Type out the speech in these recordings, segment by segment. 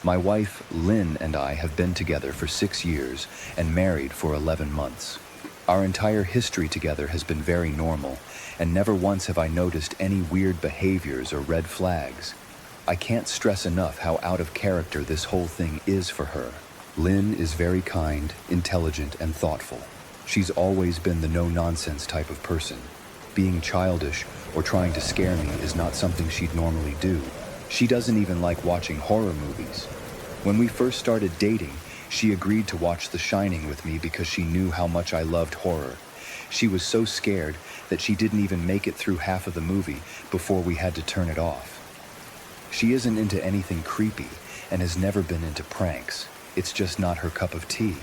My wife, Lynn, and I have been together for 6 years and married for 11 months. Our entire history together has been very normal, and never once have I noticed any weird behaviors or red flags. I can't stress enough how out of character this whole thing is for her. Lynn is very kind, intelligent, and thoughtful. She's always been the no-nonsense type of person. Being childish or trying to scare me is not something she'd normally do. She doesn't even like watching horror movies. When we first started dating, she agreed to watch The Shining with me because she knew how much I loved horror. She was so scared that she didn't even make it through half of the movie before we had to turn it off. She isn't into anything creepy and has never been into pranks. It's just not her cup of tea.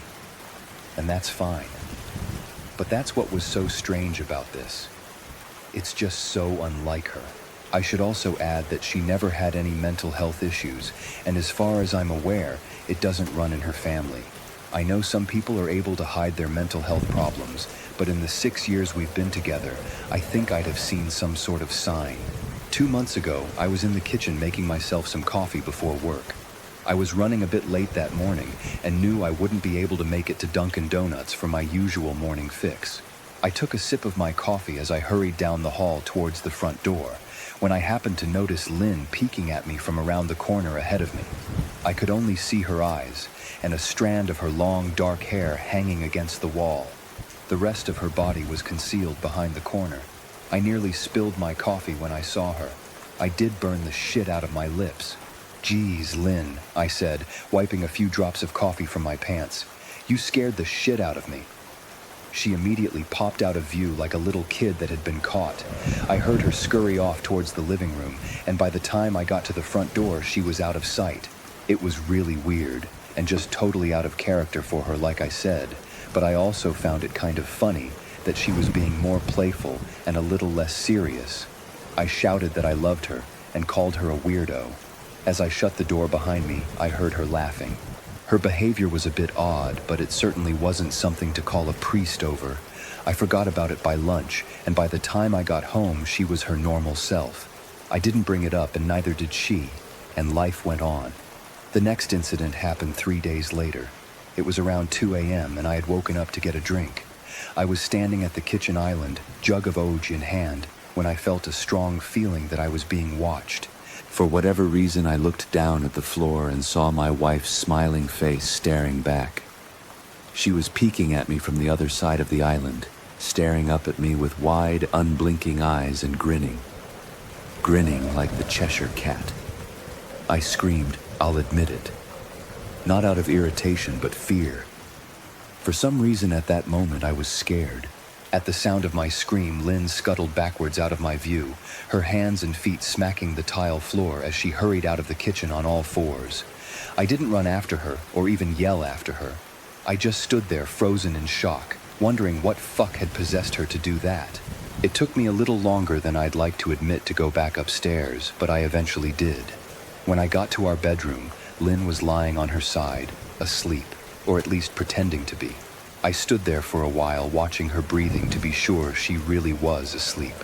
And that's fine. But that's what was so strange about this. It's just so unlike her. I should also add that she never had any mental health issues, and as far as I'm aware, it doesn't run in her family. I know some people are able to hide their mental health problems, but in the 6 years we've been together, I think I'd have seen some sort of sign. 2 months ago, I was in the kitchen making myself some coffee before work. I was running a bit late that morning and knew I wouldn't be able to make it to Dunkin' Donuts for my usual morning fix. I took a sip of my coffee as I hurried down the hall towards the front door, when I happened to notice Lynn peeking at me from around the corner ahead of me. I could only see her eyes and a strand of her long dark hair hanging against the wall. The rest of her body was concealed behind the corner. I nearly spilled my coffee when I saw her. I did burn the shit out of my lips. "Geez, Lynn," I said, wiping a few drops of coffee from my pants. "You scared the shit out of me." She immediately popped out of view like a little kid that had been caught. I heard her scurry off towards the living room, and by the time I got to the front door, she was out of sight. It was really weird, and just totally out of character for her, like I said, but I also found it kind of funny that she was being more playful and a little less serious. I shouted that I loved her and called her a weirdo. As I shut the door behind me, I heard her laughing. Her behavior was a bit odd, but it certainly wasn't something to call a priest over. I forgot about it by lunch, and by the time I got home, she was her normal self. I didn't bring it up, and neither did she, and life went on. The next incident happened 3 days later. It was around 2 a.m., and I had woken up to get a drink. I was standing at the kitchen island, jug of Oj in hand, when I felt a strong feeling that I was being watched. For whatever reason, I looked down at the floor and saw my wife's smiling face staring back. She was peeking at me from the other side of the island, staring up at me with wide, unblinking eyes and grinning. Grinning like the Cheshire Cat. I screamed, I'll admit it. Not out of irritation, but fear. For some reason at that moment, I was scared. At the sound of my scream, Lynn scuttled backwards out of my view, her hands and feet smacking the tile floor as she hurried out of the kitchen on all fours. I didn't run after her or even yell after her. I just stood there frozen in shock, wondering what fuck had possessed her to do that. It took me a little longer than I'd like to admit to go back upstairs, but I eventually did. When I got to our bedroom, Lynn was lying on her side, asleep, or at least pretending to be. I stood there for a while watching her breathing to be sure she really was asleep.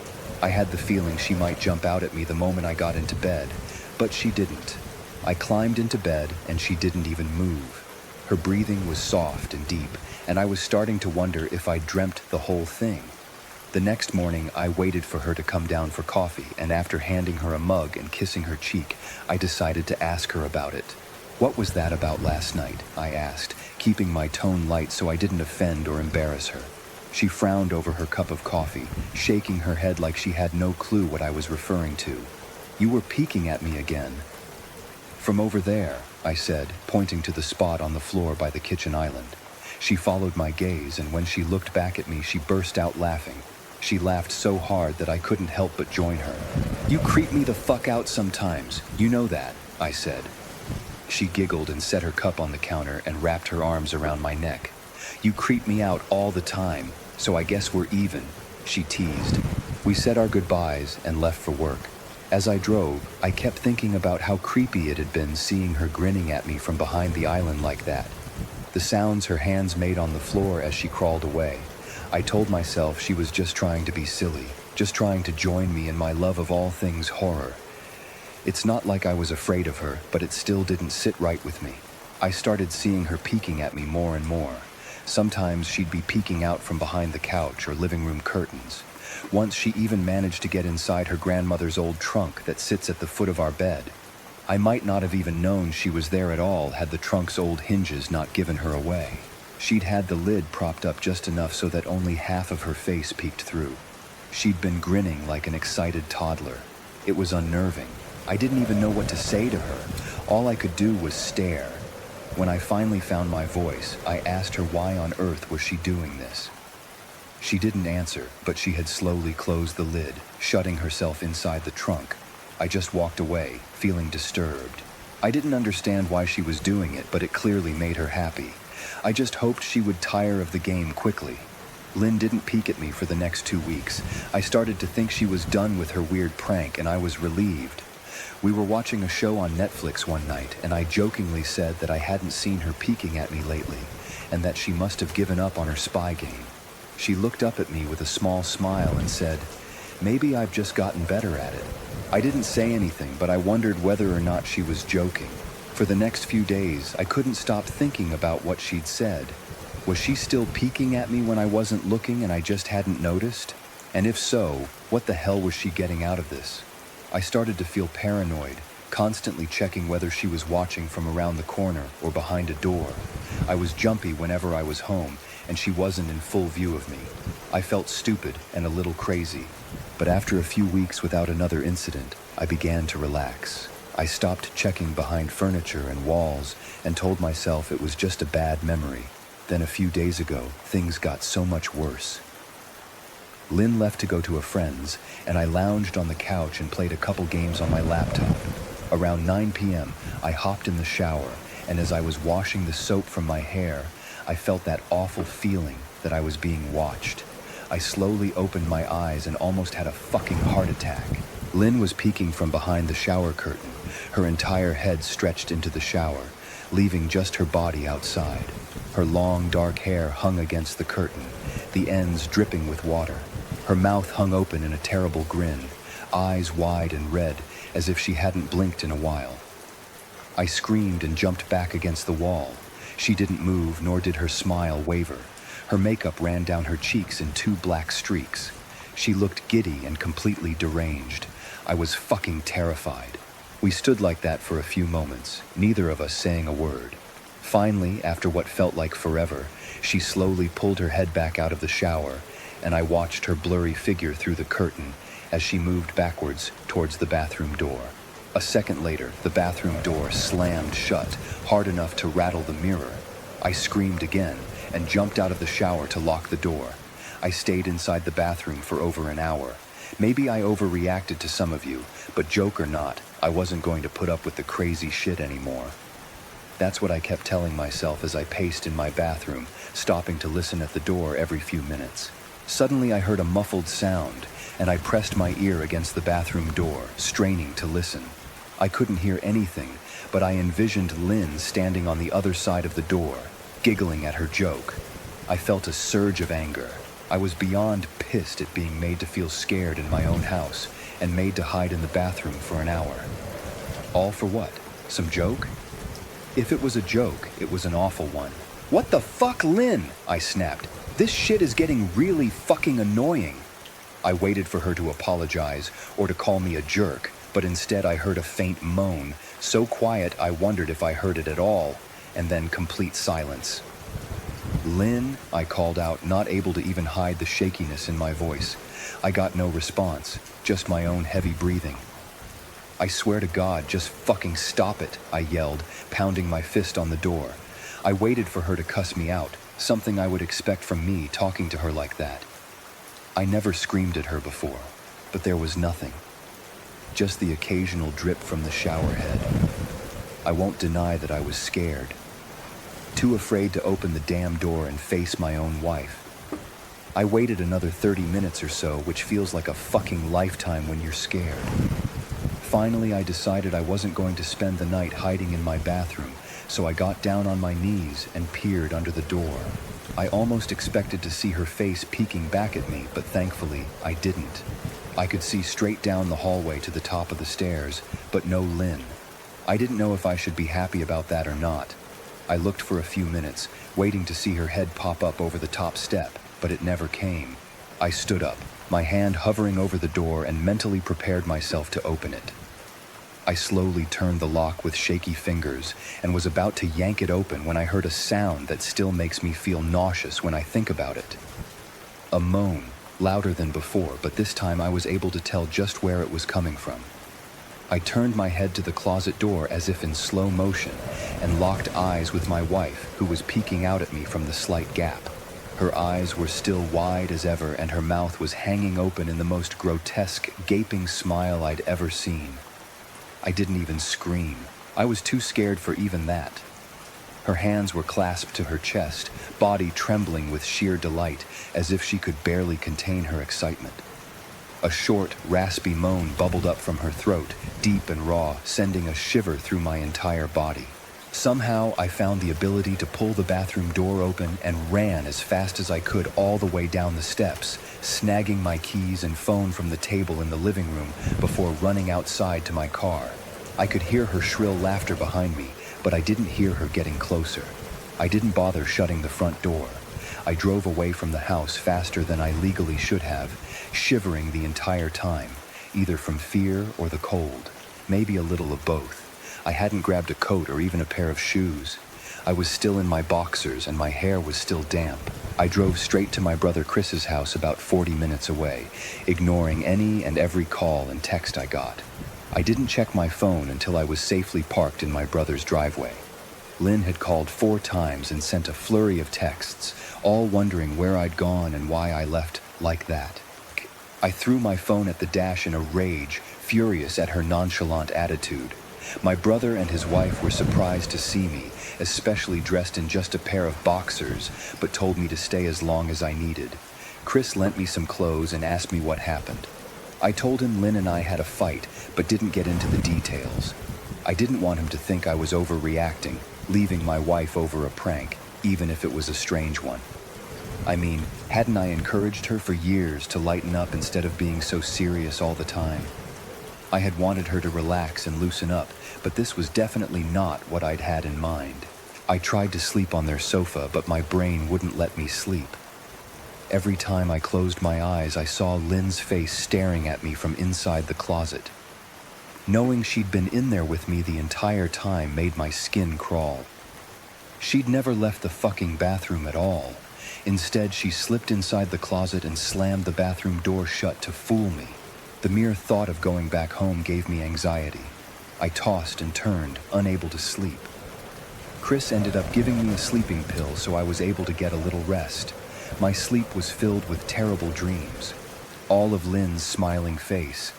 I had the feeling she might jump out at me the moment I got into bed, but she didn't. I climbed into bed and she didn't even move. Her breathing was soft and deep, and I was starting to wonder if I dreamt the whole thing. The next morning, I waited for her to come down for coffee, and after handing her a mug and kissing her cheek, I decided to ask her about it. "What was that about last night?" I asked, keeping my tone light so I didn't offend or embarrass her. She frowned over her cup of coffee, shaking her head like she had no clue what I was referring to. "You were peeking at me again." "From over there," I said, pointing to the spot on the floor by the kitchen island. She followed my gaze, and when she looked back at me, she burst out laughing. She laughed so hard that I couldn't help but join her. "You creep me the fuck out sometimes, you know that," I said. She giggled and set her cup on the counter and wrapped her arms around my neck. "You creep me out all the time, so I guess we're even," she teased. We said our goodbyes and left for work. As I drove, I kept thinking about how creepy it had been seeing her grinning at me from behind the island like that. The sounds her hands made on the floor as she crawled away. I told myself she was just trying to be silly, just trying to join me in my love of all things horror. It's not like I was afraid of her, but it still didn't sit right with me. I started seeing her peeking at me more and more. Sometimes she'd be peeking out from behind the couch or living room curtains. Once she even managed to get inside her grandmother's old trunk that sits at the foot of our bed. I might not have even known she was there at all had the trunk's old hinges not given her away. She'd had the lid propped up just enough so that only half of her face peeked through. She'd been grinning like an excited toddler. It was unnerving. I didn't even know what to say to her. All I could do was stare. When I finally found my voice, I asked her why on earth was she doing this. She didn't answer, but she had slowly closed the lid, shutting herself inside the trunk. I just walked away, feeling disturbed. I didn't understand why she was doing it, but it clearly made her happy. I just hoped she would tire of the game quickly. Lynn didn't peek at me for the next 2 weeks. I started to think she was done with her weird prank, and I was relieved. We were watching a show on Netflix one night, and I jokingly said that I hadn't seen her peeking at me lately, and that she must have given up on her spy game. She looked up at me with a small smile and said, "Maybe I've just gotten better at it." I didn't say anything, but I wondered whether or not she was joking. For the next few days, I couldn't stop thinking about what she'd said. Was she still peeking at me when I wasn't looking and I just hadn't noticed? And if so, what the hell was she getting out of this? I started to feel paranoid, constantly checking whether she was watching from around the corner or behind a door. I was jumpy whenever I was home, and she wasn't in full view of me. I felt stupid and a little crazy. But after a few weeks without another incident, I began to relax. I stopped checking behind furniture and walls and told myself it was just a bad memory. Then a few days ago, things got so much worse. Lynn left to go to a friend's, and I lounged on the couch and played a couple games on my laptop. Around 9 p.m., I hopped in the shower, and as I was washing the soap from my hair, I felt that awful feeling that I was being watched. I slowly opened my eyes and almost had a fucking heart attack. Lynn was peeking from behind the shower curtain, her entire head stretched into the shower, leaving just her body outside. Her long, dark hair hung against the curtain, the ends dripping with water. Her mouth hung open in a terrible grin, eyes wide and red, as if she hadn't blinked in a while. I screamed and jumped back against the wall. She didn't move, nor did her smile waver. Her makeup ran down her cheeks in 2 black streaks. She looked giddy and completely deranged. I was fucking terrified. We stood like that for a few moments, neither of us saying a word. Finally, after what felt like forever, she slowly pulled her head back out of the shower, and I watched her blurry figure through the curtain as she moved backwards towards the bathroom door. A second later, the bathroom door slammed shut, hard enough to rattle the mirror. I screamed again and jumped out of the shower to lock the door. I stayed inside the bathroom for over an hour. Maybe I overreacted to some of you, but joke or not, I wasn't going to put up with the crazy shit anymore. That's what I kept telling myself as I paced in my bathroom, stopping to listen at the door every few minutes. Suddenly I heard a muffled sound, and I pressed my ear against the bathroom door, straining to listen. I couldn't hear anything, but I envisioned Lynn standing on the other side of the door, giggling at her joke. I felt a surge of anger. I was beyond pissed at being made to feel scared in my own house and made to hide in the bathroom for an hour. All for what? Some joke? If it was a joke, it was an awful one. "What the fuck, Lynn?" I snapped. "This shit is getting really fucking annoying." I waited for her to apologize or to call me a jerk, but instead I heard a faint moan, so quiet I wondered if I heard it at all, and then complete silence. "Lynn," I called out, not able to even hide the shakiness in my voice. I got no response, just my own heavy breathing. "I swear to God, just fucking stop it," I yelled, pounding my fist on the door. I waited for her to cuss me out, something I would expect from me talking to her like that. I never screamed at her before, but there was nothing. Just the occasional drip from the shower head. I won't deny that I was scared. Too afraid to open the damn door and face my own wife. I waited another 30 minutes or so, which feels like a fucking lifetime when you're scared. Finally, I decided I wasn't going to spend the night hiding in my bathroom, so I got down on my knees and peered under the door. I almost expected to see her face peeking back at me, but thankfully, I didn't. I could see straight down the hallway to the top of the stairs, but no Lynn. I didn't know if I should be happy about that or not. I looked for a few minutes, waiting to see her head pop up over the top step, but it never came. I stood up, my hand hovering over the door, and mentally prepared myself to open it. I slowly turned the lock with shaky fingers and was about to yank it open when I heard a sound that still makes me feel nauseous when I think about it. A moan, louder than before, but this time I was able to tell just where it was coming from. I turned my head to the closet door as if in slow motion and locked eyes with my wife, who was peeking out at me from the slight gap. Her eyes were still wide as ever, and her mouth was hanging open in the most grotesque, gaping smile I'd ever seen. I didn't even scream. I was too scared for even that. Her hands were clasped to her chest, body trembling with sheer delight, as if she could barely contain her excitement. A short, raspy moan bubbled up from her throat, deep and raw, sending a shiver through my entire body. Somehow, I found the ability to pull the bathroom door open and ran as fast as I could all the way down the steps, snagging my keys and phone from the table in the living room before running outside to my car. I could hear her shrill laughter behind me, but I didn't hear her getting closer. I didn't bother shutting the front door. I drove away from the house faster than I legally should have, shivering the entire time, either from fear or the cold, maybe a little of both. I hadn't grabbed a coat or even a pair of shoes. I was still in my boxers and my hair was still damp. I drove straight to my brother Chris's house about 40 minutes away, ignoring any and every call and text I got. I didn't check my phone until I was safely parked in my brother's driveway. Lynn had called 4 times and sent a flurry of texts, all wondering where I'd gone and why I left like that. I threw my phone at the dash in a rage, furious at her nonchalant attitude. My brother and his wife were surprised to see me, especially dressed in just a pair of boxers, but told me to stay as long as I needed. Chris lent me some clothes and asked me what happened. I told him Lynn and I had a fight, but didn't get into the details. I didn't want him to think I was overreacting, leaving my wife over a prank, even if it was a strange one. I mean, hadn't I encouraged her for years to lighten up instead of being so serious all the time? I had wanted her to relax and loosen up, but this was definitely not what I'd had in mind. I tried to sleep on their sofa, but my brain wouldn't let me sleep. Every time I closed my eyes, I saw Lynn's face staring at me from inside the closet. Knowing she'd been in there with me the entire time made my skin crawl. She'd never left the fucking bathroom at all. Instead, she slipped inside the closet and slammed the bathroom door shut to fool me. The mere thought of going back home gave me anxiety. I tossed and turned, unable to sleep. Chris ended up giving me a sleeping pill so I was able to get a little rest. My sleep was filled with terrible dreams. All of Lynn's smiling face.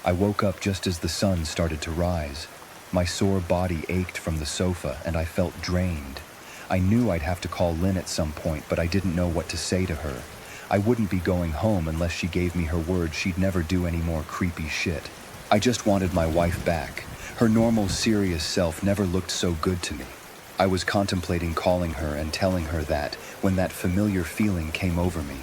I woke up just as the sun started to rise. My sore body ached from the sofa and I felt drained. I knew I'd have to call Lynn at some point, but I didn't know what to say to her. I wouldn't be going home unless she gave me her word she'd never do any more creepy shit. I just wanted my wife back. Her normal, serious self never looked so good to me. I was contemplating calling her and telling her that when that familiar feeling came over me.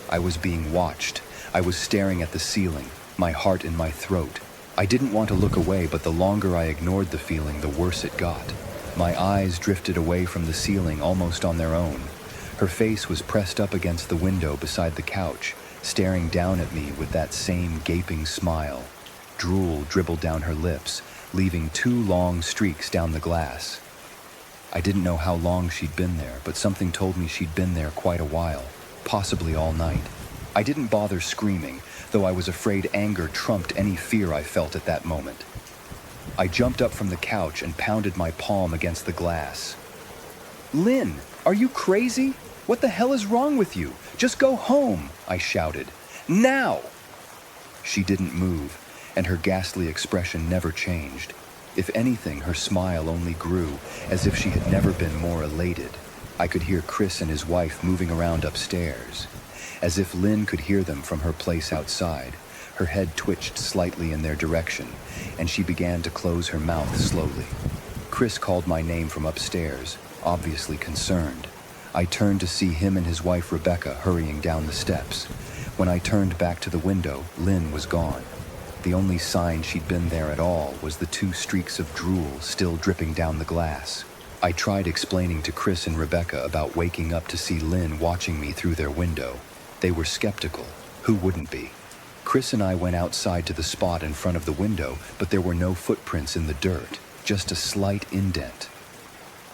I was being watched. I was staring at the ceiling, my heart in my throat. I didn't want to look away, but the longer I ignored the feeling, the worse it got. My eyes drifted away from the ceiling almost on their own. Her face was pressed up against the window beside the couch, staring down at me with that same gaping smile. Drool dribbled down her lips, leaving 2 long streaks down the glass. I didn't know how long she'd been there, but something told me she'd been there quite a while, possibly all night. I didn't bother screaming, though I was afraid anger trumped any fear I felt at that moment. I jumped up from the couch and pounded my palm against the glass. "Lynn, are you crazy? What the hell is wrong with you? Just go home," I shouted. "Now!" She didn't move, and her ghastly expression never changed. If anything, her smile only grew, as if she had never been more elated. I could hear Chris and his wife moving around upstairs, as if Lynn could hear them from her place outside. Her head twitched slightly in their direction, and she began to close her mouth slowly. Chris called my name from upstairs, obviously concerned. I turned to see him and his wife Rebecca hurrying down the steps. When I turned back to the window, Lynn was gone. The only sign she'd been there at all was the 2 streaks of drool still dripping down the glass. I tried explaining to Chris and Rebecca about waking up to see Lynn watching me through their window. They were skeptical. Who wouldn't be? Chris and I went outside to the spot in front of the window, but there were no footprints in the dirt, just a slight indent.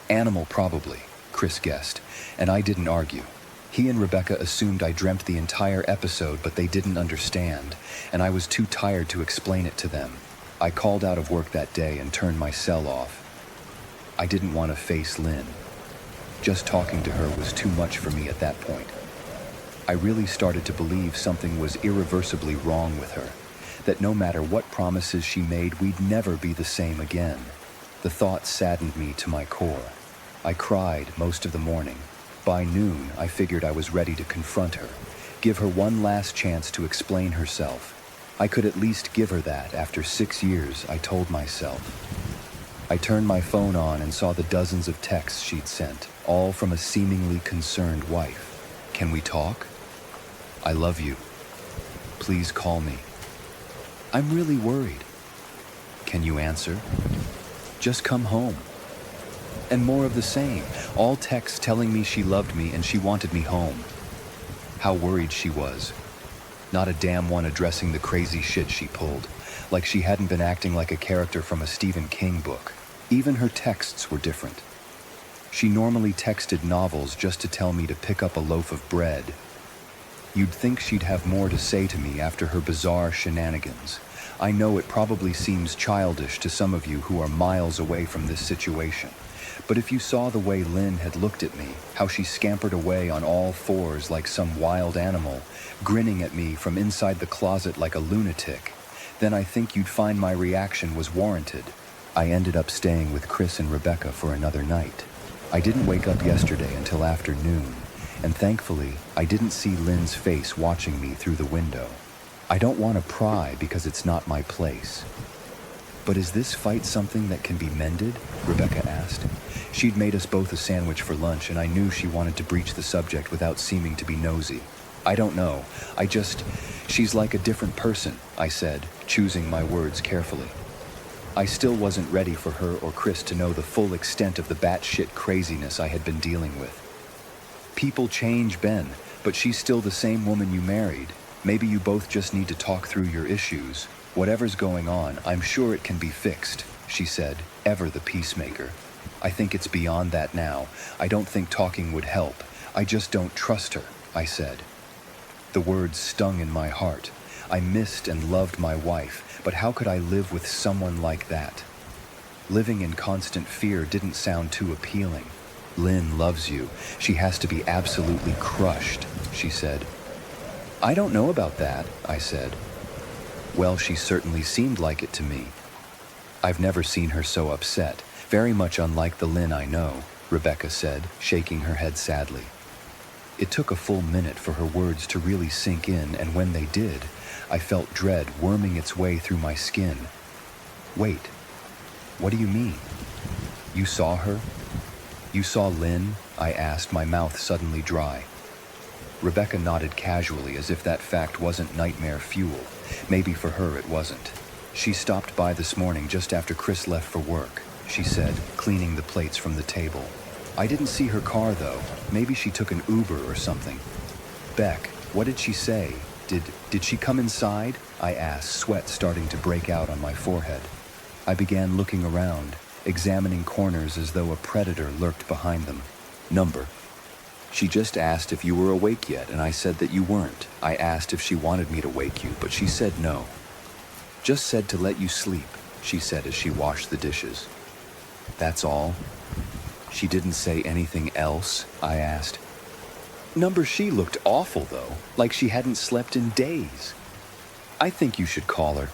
Animal probably, Chris guessed, and I didn't argue. He and Rebecca assumed I dreamt the entire episode, but they didn't understand, and I was too tired to explain it to them. I called out of work that day and turned my cell off. I didn't want to face Lynn. Just talking to her was too much for me at that point. I really started to believe something was irreversibly wrong with her, that no matter what promises she made, we'd never be the same again. The thought saddened me to my core. I cried most of the morning. By noon, I figured I was ready to confront her, give her one last chance to explain herself. I could at least give her that after 6 years, I told myself. I turned my phone on and saw the dozens of texts she'd sent, all from a seemingly concerned wife. Can we talk? I love you. Please call me. I'm really worried. Can you answer? Just come home. And more of the same, all texts telling me she loved me and she wanted me home. How worried she was. Not a damn one addressing the crazy shit she pulled, like she hadn't been acting like a character from a Stephen King book. Even her texts were different. She normally texted novels just to tell me to pick up a loaf of bread. You'd think she'd have more to say to me after her bizarre shenanigans. I know it probably seems childish to some of you who are miles away from this situation. But if you saw the way Lynn had looked at me, how she scampered away on all fours like some wild animal, grinning at me from inside the closet like a lunatic, then I think you'd find my reaction was warranted. I ended up staying with Chris and Rebecca for another night. I didn't wake up yesterday until afternoon, and thankfully, I didn't see Lynn's face watching me through the window. I don't want to pry because it's not my place. But is this fight something that can be mended? Rebecca asked. She'd made us both a sandwich for lunch, and I knew she wanted to breach the subject without seeming to be nosy. I don't know. She's like a different person, I said, choosing my words carefully. I still wasn't ready for her or Chris to know the full extent of the batshit craziness I had been dealing with. People change, Ben, but she's still the same woman you married. Maybe you both just need to talk through your issues. Whatever's going on, I'm sure it can be fixed, she said, ever the peacemaker. I think it's beyond that now. I don't think talking would help. I just don't trust her, I said. The words stung in my heart. I missed and loved my wife, but how could I live with someone like that? Living in constant fear didn't sound too appealing. Lynn loves you. She has to be absolutely crushed, she said. I don't know about that, I said. Well, she certainly seemed like it to me. I've never seen her so upset, very much unlike the Lynn I know, Rebecca said, shaking her head sadly. It took a full minute for her words to really sink in, and when they did, I felt dread worming its way through my skin. Wait, what do you mean? You saw her? You saw Lynn? I asked, my mouth suddenly dry. Rebecca nodded casually as if that fact wasn't nightmare fuel. Maybe for her it wasn't. She stopped by this morning just after Chris left for work, she said, cleaning the plates from the table. I didn't see her car though. Maybe she took an Uber or something. Beck, what did she say? Did she come inside? I asked, sweat starting to break out on my forehead. I began looking around, examining corners as though a predator lurked behind them. Number. She just asked if you were awake yet, and I said that you weren't. I asked if she wanted me to wake you, but she said no. Just said to let you sleep, she said as she washed the dishes. That's all? She didn't say anything else? I asked. Number, she looked awful though, like she hadn't slept in days. I think you should call her.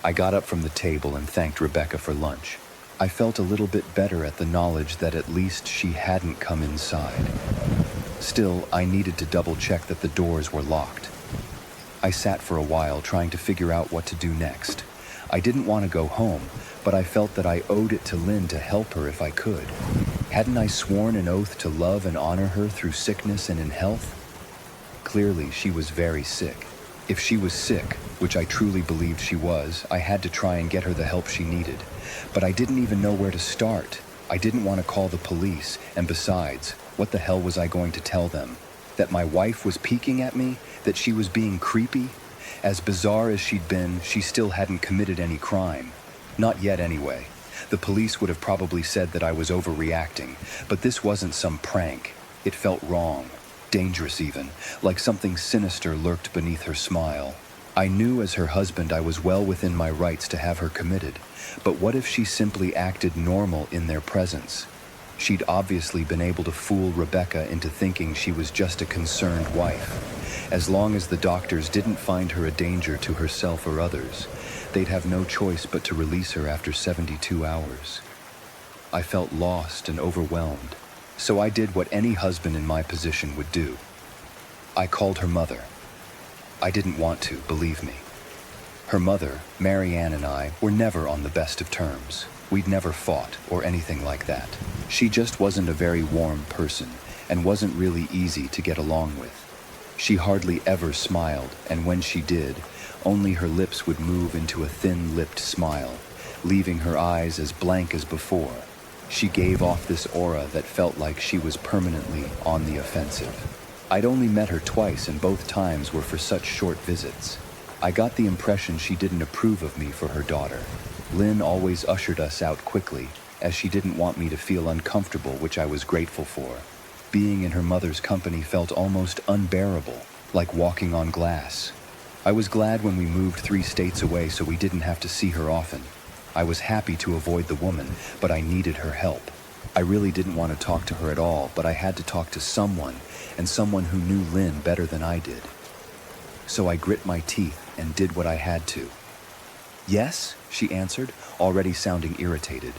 I got up from the table and thanked Rebecca for lunch. I felt a little bit better at the knowledge that at least she hadn't come inside. Still, I needed to double-check that the doors were locked. I sat for a while trying to figure out what to do next. I didn't want to go home, but I felt that I owed it to Lynn to help her if I could. Hadn't I sworn an oath to love and honor her through sickness and in health? Clearly, she was very sick. If she was sick, which I truly believed she was, I had to try and get her the help she needed. But I didn't even know where to start. I didn't want to call the police, and besides, what the hell was I going to tell them? That my wife was peeking at me? That she was being creepy? As bizarre as she'd been, she still hadn't committed any crime. Not yet, anyway. The police would have probably said that I was overreacting, but this wasn't some prank. It felt wrong, dangerous even, like something sinister lurked beneath her smile. I knew as her husband I was well within my rights to have her committed, but what if she simply acted normal in their presence? She'd obviously been able to fool Rebecca into thinking she was just a concerned wife. As long as the doctors didn't find her a danger to herself or others, they'd have no choice but to release her after 72 hours. I felt lost and overwhelmed, so I did what any husband in my position would do. I called her mother. I didn't want to, believe me. Her mother, Mary Ann, and I were never on the best of terms. We'd never fought or anything like that. She just wasn't a very warm person and wasn't really easy to get along with. She hardly ever smiled, and when she did, only her lips would move into a thin-lipped smile, leaving her eyes as blank as before. She gave off this aura that felt like she was permanently on the offensive. I'd only met her twice, and both times were for such short visits. I got the impression she didn't approve of me for her daughter. Lynn always ushered us out quickly, as she didn't want me to feel uncomfortable, which I was grateful for. Being in her mother's company felt almost unbearable, like walking on glass. I was glad when we moved 3 states away so we didn't have to see her often. I was happy to avoid the woman, but I needed her help. I really didn't want to talk to her at all, but I had to talk to someone, and someone who knew Lynn better than I did. So I grit my teeth and did what I had to. "Yes," she answered, already sounding irritated.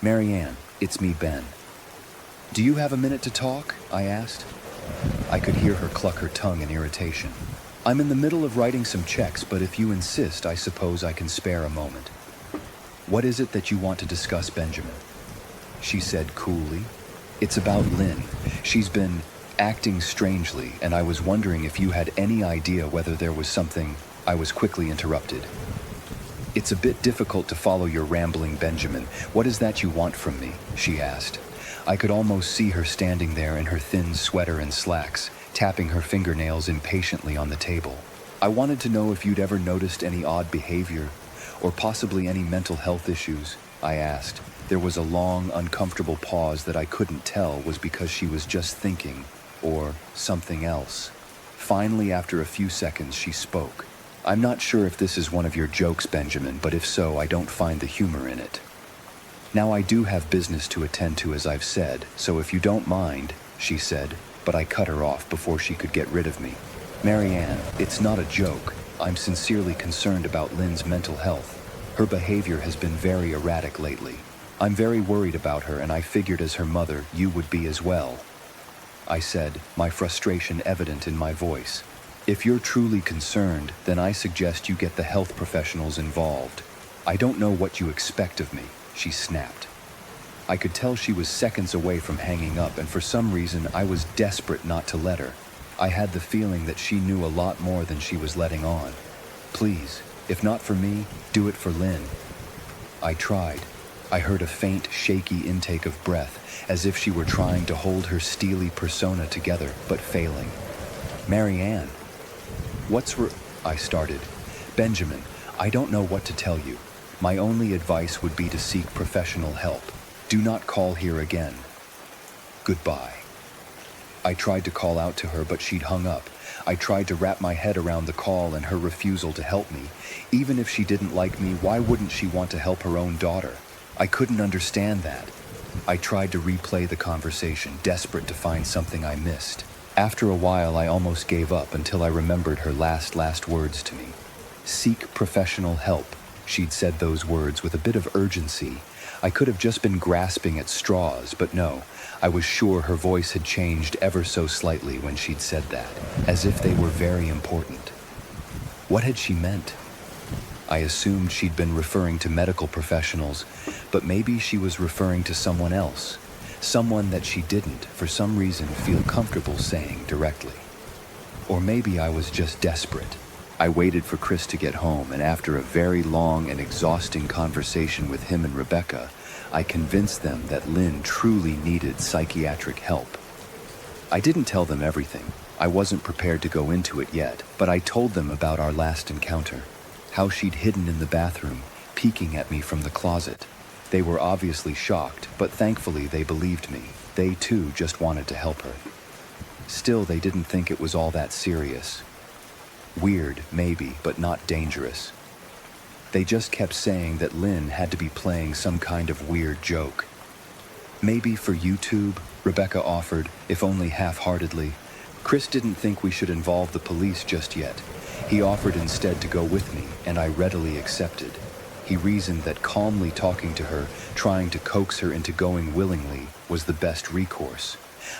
"Mary Ann, it's me, Ben." "Do you have a minute to talk?" I asked. I could hear her cluck her tongue in irritation. "I'm in the middle of writing some checks, but if you insist, I suppose I can spare a moment." "What is it that you want to discuss, Benjamin?" she said coolly. "It's about Lynn. She's been acting strangely, and I was wondering if you had any idea whether there was something." I was quickly interrupted. "It's a bit difficult to follow your rambling, Benjamin. What is that you want from me?" she asked. I could almost see her standing there in her thin sweater and slacks, tapping her fingernails impatiently on the table. "I wanted to know if you'd ever noticed any odd behavior, or possibly any mental health issues," I asked. There was a long, uncomfortable pause that I couldn't tell was because she was just thinking, or something else. Finally, after a few seconds, she spoke. "I'm not sure if this is one of your jokes, Benjamin, but if so, I don't find the humor in it. Now, I do have business to attend to, as I've said, so if you don't mind," she said, but I cut her off before she could get rid of me. "Mary Ann, it's not a joke. I'm sincerely concerned about Lynn's mental health. Her behavior has been very erratic lately. I'm very worried about her, and I figured as her mother, you would be as well," I said, my frustration evident in my voice. "If you're truly concerned, then I suggest you get the health professionals involved." "I don't know what you expect of me," she snapped. I could tell she was seconds away from hanging up, and for some reason I was desperate not to let her. I had the feeling that she knew a lot more than she was letting on. "Please, if not for me, do it for Lynn." I tried. I heard a faint, shaky intake of breath, as if she were trying to hold her steely persona together, but failing. "Mary Ann." I started. "Benjamin, I don't know what to tell you. My only advice would be to seek professional help. Do not call here again. Goodbye." I tried to call out to her, but she'd hung up. I tried to wrap my head around the call and her refusal to help me. Even if she didn't like me, why wouldn't she want to help her own daughter? I couldn't understand that. I tried to replay the conversation, desperate to find something I missed. After a while, I almost gave up until I remembered her last words to me. "Seek professional help." She'd said those words with a bit of urgency. I could have just been grasping at straws, but no, I was sure her voice had changed ever so slightly when she'd said that, as if they were very important. What had she meant? I assumed she'd been referring to medical professionals, but maybe she was referring to someone else. Someone that she didn't, for some reason, feel comfortable saying directly. Or maybe I was just desperate. I waited for Chris to get home, and after a very long and exhausting conversation with him and Rebecca, I convinced them that Lynn truly needed psychiatric help. I didn't tell them everything. I wasn't prepared to go into it yet, but I told them about our last encounter, how she'd hidden in the bathroom, peeking at me from the closet. They were obviously shocked, but thankfully they believed me. They too just wanted to help her. Still, they didn't think it was all that serious. Weird, maybe, but not dangerous. They just kept saying that Lynn had to be playing some kind of weird joke. Maybe for YouTube, Rebecca offered, if only half-heartedly. Chris didn't think we should involve the police just yet. He offered instead to go with me, and I readily accepted. He reasoned that calmly talking to her, trying to coax her into going willingly, was the best recourse.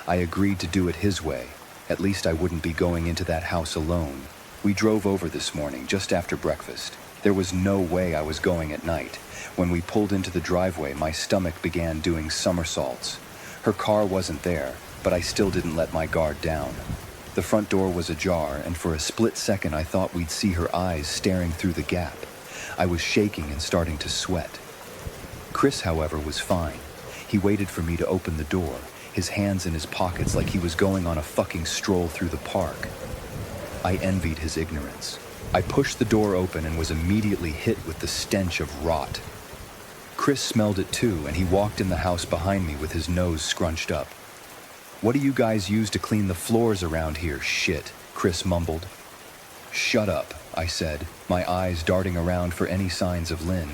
I agreed to do it his way. At least I wouldn't be going into that house alone. We drove over this morning, just after breakfast. There was no way I was going at night. When we pulled into the driveway, my stomach began doing somersaults. Her car wasn't there, but I still didn't let my guard down. The front door was ajar, and for a split second I thought we'd see her eyes staring through the gap. I was shaking and starting to sweat. Chris, however, was fine. He waited for me to open the door, his hands in his pockets like he was going on a fucking stroll through the park. I envied his ignorance. I pushed the door open and was immediately hit with the stench of rot. Chris smelled it too, and he walked in the house behind me with his nose scrunched up. "What do you guys use to clean the floors around here, shit?" Chris mumbled. "Shut up," I said, my eyes darting around for any signs of Lynn.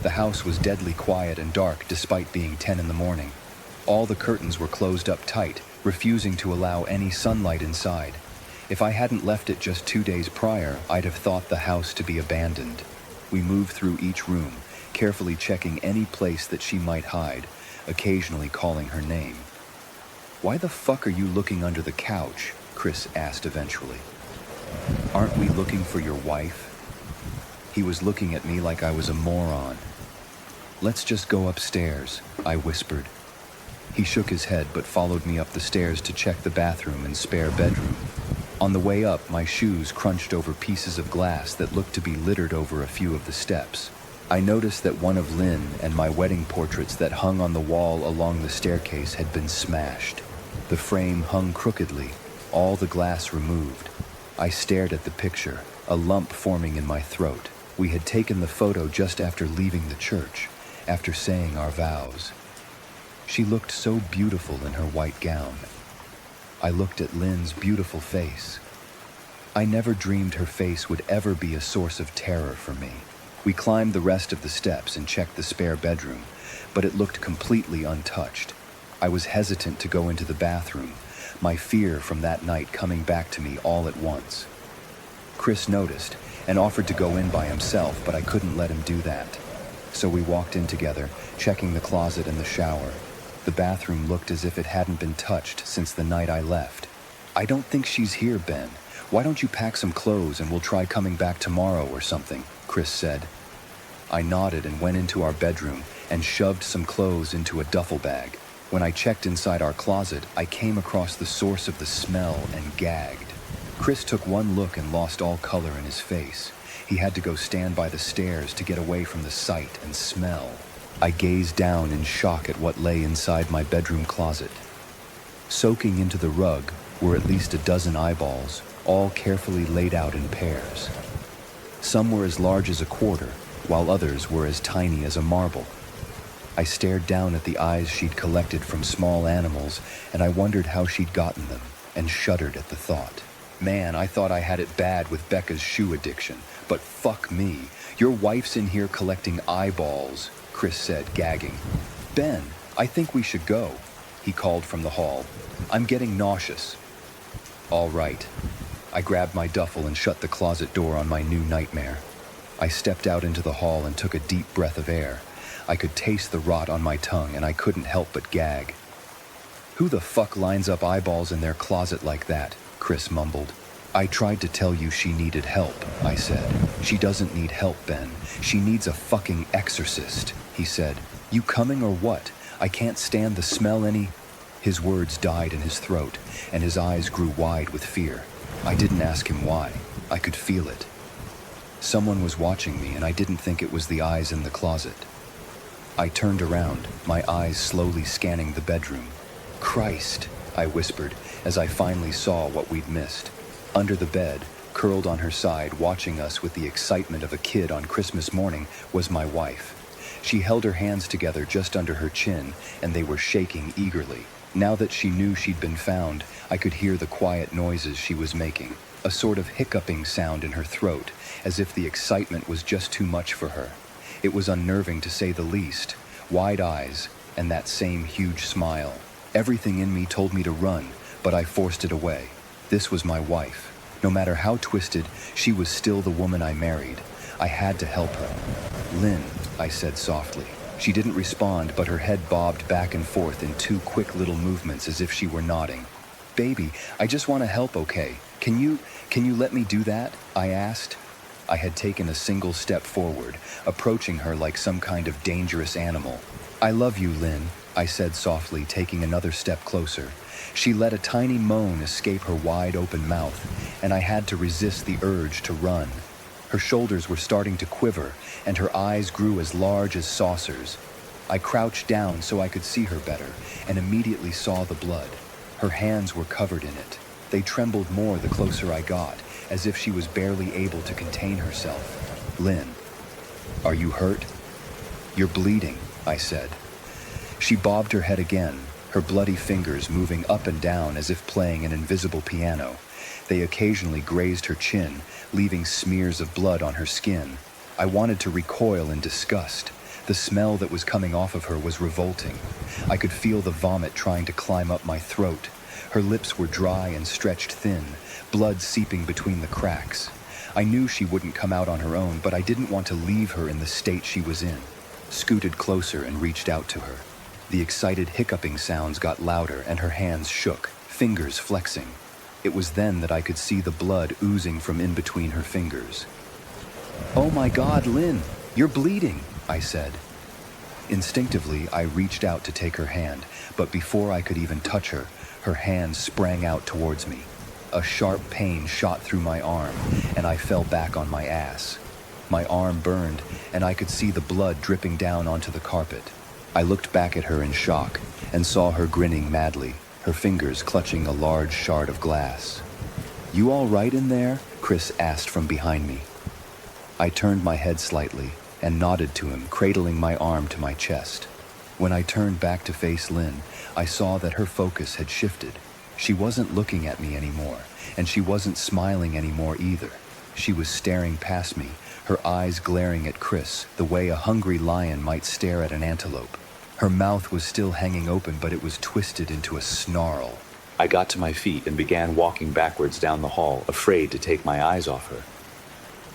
The house was deadly quiet and dark despite being 10 in the morning. All the curtains were closed up tight, refusing to allow any sunlight inside. If I hadn't left it just 2 days prior, I'd have thought the house to be abandoned. We moved through each room, carefully checking any place that she might hide, occasionally calling her name. "Why the fuck are you looking under the couch?" Chris asked eventually. "Aren't we looking for your wife?" He was looking at me like I was a moron. "Let's just go upstairs," I whispered. He shook his head but followed me up the stairs to check the bathroom and spare bedroom. On the way up, my shoes crunched over pieces of glass that looked to be littered over a few of the steps. I noticed that one of Lynn and my wedding portraits that hung on the wall along the staircase had been smashed. The frame hung crookedly, all the glass removed. I stared at the picture, a lump forming in my throat. We had taken the photo just after leaving the church, after saying our vows. She looked so beautiful in her white gown. I looked at Lynn's beautiful face. I never dreamed her face would ever be a source of terror for me. We climbed the rest of the steps and checked the spare bedroom, but it looked completely untouched. I was hesitant to go into the bathroom, my fear from that night coming back to me all at once. Chris noticed and offered to go in by himself, but I couldn't let him do that. So we walked in together, checking the closet and the shower. The bathroom looked as if it hadn't been touched since the night I left. "I don't think she's here, Ben. Why don't you pack some clothes and we'll try coming back tomorrow or something," Chris said. I nodded and went into our bedroom and shoved some clothes into a duffel bag. When I checked inside our closet, I came across the source of the smell and gagged. Chris took one look and lost all color in his face. He had to go stand by the stairs to get away from the sight and smell. I gazed down in shock at what lay inside my bedroom closet. Soaking into the rug were at least a dozen eyeballs, all carefully laid out in pairs. Some were as large as a quarter, while others were as tiny as a marble. I stared down at the eyes she'd collected from small animals, and I wondered how she'd gotten them, and shuddered at the thought. Man, I thought I had it bad with Becca's shoe addiction, but fuck me. Your wife's in here collecting eyeballs, Chris said, gagging. "Ben, I think we should go," he called from the hall. "I'm getting nauseous." "All right." I grabbed my duffel and shut the closet door on my new nightmare. I stepped out into the hall and took a deep breath of air. I could taste the rot on my tongue and I couldn't help but gag. "Who the fuck lines up eyeballs in their closet like that?" Chris mumbled. I tried to tell you she needed help, I said. She doesn't need help, Ben. She needs a fucking exorcist, he said. You coming or what? I can't stand the smell any... His words died in his throat, and his eyes grew wide with fear. I didn't ask him why. I could feel it. Someone was watching me, and I didn't think it was the eyes in the closet. I turned around, my eyes slowly scanning the bedroom. Christ, I whispered, as I finally saw what we'd missed. Under the bed, curled on her side, watching us with the excitement of a kid on Christmas morning, was my wife. She held her hands together just under her chin, and they were shaking eagerly. Now that she knew she'd been found, I could hear the quiet noises she was making, a sort of hiccuping sound in her throat, as if the excitement was just too much for her. It was unnerving to say the least. Wide eyes, and that same huge smile. Everything in me told me to run, but I forced it away. This was my wife. No matter how twisted, she was still the woman I married. I had to help her. Lynn, I said softly. She didn't respond, but her head bobbed back and forth in 2 quick little movements as if she were nodding. Baby, I just want to help, okay? Can you let me do that? I asked. I had taken a single step forward, approaching her like some kind of dangerous animal. I love you, Lynn, I said softly, taking another step closer. She let a tiny moan escape her wide-open mouth, and I had to resist the urge to run. Her shoulders were starting to quiver, and her eyes grew as large as saucers. I crouched down so I could see her better, and immediately saw the blood. Her hands were covered in it. They trembled more the closer I got, as if she was barely able to contain herself. Lynn, are you hurt? You're bleeding, I said. She bobbed her head again, her bloody fingers moving up and down as if playing an invisible piano. They occasionally grazed her chin, leaving smears of blood on her skin. I wanted to recoil in disgust. The smell that was coming off of her was revolting. I could feel the vomit trying to climb up my throat. Her lips were dry and stretched thin, blood seeping between the cracks. I knew she wouldn't come out on her own, but I didn't want to leave her in the state she was in. Scooted closer and reached out to her. The excited hiccuping sounds got louder and her hands shook, fingers flexing. It was then that I could see the blood oozing from in between her fingers. Oh my God, Lynn, you're bleeding, I said. Instinctively, I reached out to take her hand, but before I could even touch her, her hand sprang out towards me. A sharp pain shot through my arm, and I fell back on my ass. My arm burned, and I could see the blood dripping down onto the carpet. I looked back at her in shock, and saw her grinning madly, her fingers clutching a large shard of glass. You all right in there? Chris asked from behind me. I turned my head slightly, and nodded to him, cradling my arm to my chest. When I turned back to face Lynn, I saw that her focus had shifted. She wasn't looking at me anymore, and she wasn't smiling anymore either. She was staring past me, her eyes glaring at Chris, the way a hungry lion might stare at an antelope. Her mouth was still hanging open, but it was twisted into a snarl. I got to my feet and began walking backwards down the hall, afraid to take my eyes off her.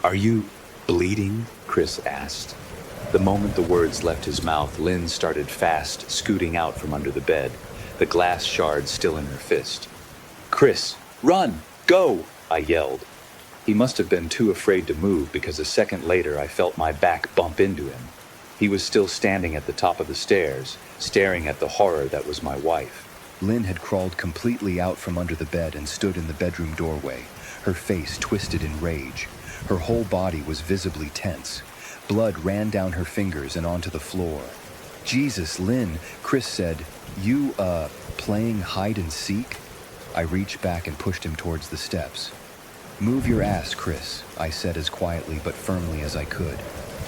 Are you bleeding? Chris asked. The moment the words left his mouth, Lynn started fast, scooting out from under the bed, the glass shard still in her fist. Chris, run! Go! I yelled. He must have been too afraid to move, because a second later I felt my back bump into him. He was still standing at the top of the stairs, staring at the horror that was my wife. Lynn had crawled completely out from under the bed and stood in the bedroom doorway, her face twisted in rage. Her whole body was visibly tense. Blood ran down her fingers and onto the floor. Jesus, Lynn, Chris said, you, playing hide and seek? I reached back and pushed him towards the steps. Move your ass, Chris, I said as quietly but firmly as I could.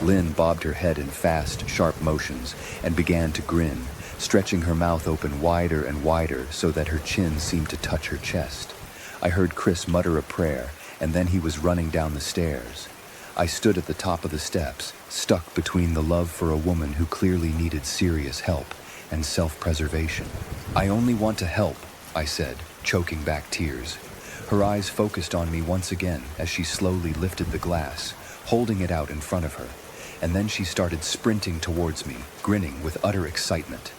Lynn bobbed her head in fast, sharp motions and began to grin, stretching her mouth open wider and wider so that her chin seemed to touch her chest. I heard Chris mutter a prayer, and then he was running down the stairs. I stood at the top of the steps, stuck between the love for a woman who clearly needed serious help and self-preservation. I only want to help, I said, choking back tears. Her eyes focused on me once again as she slowly lifted the glass, holding it out in front of her, and then she started sprinting towards me, grinning with utter excitement.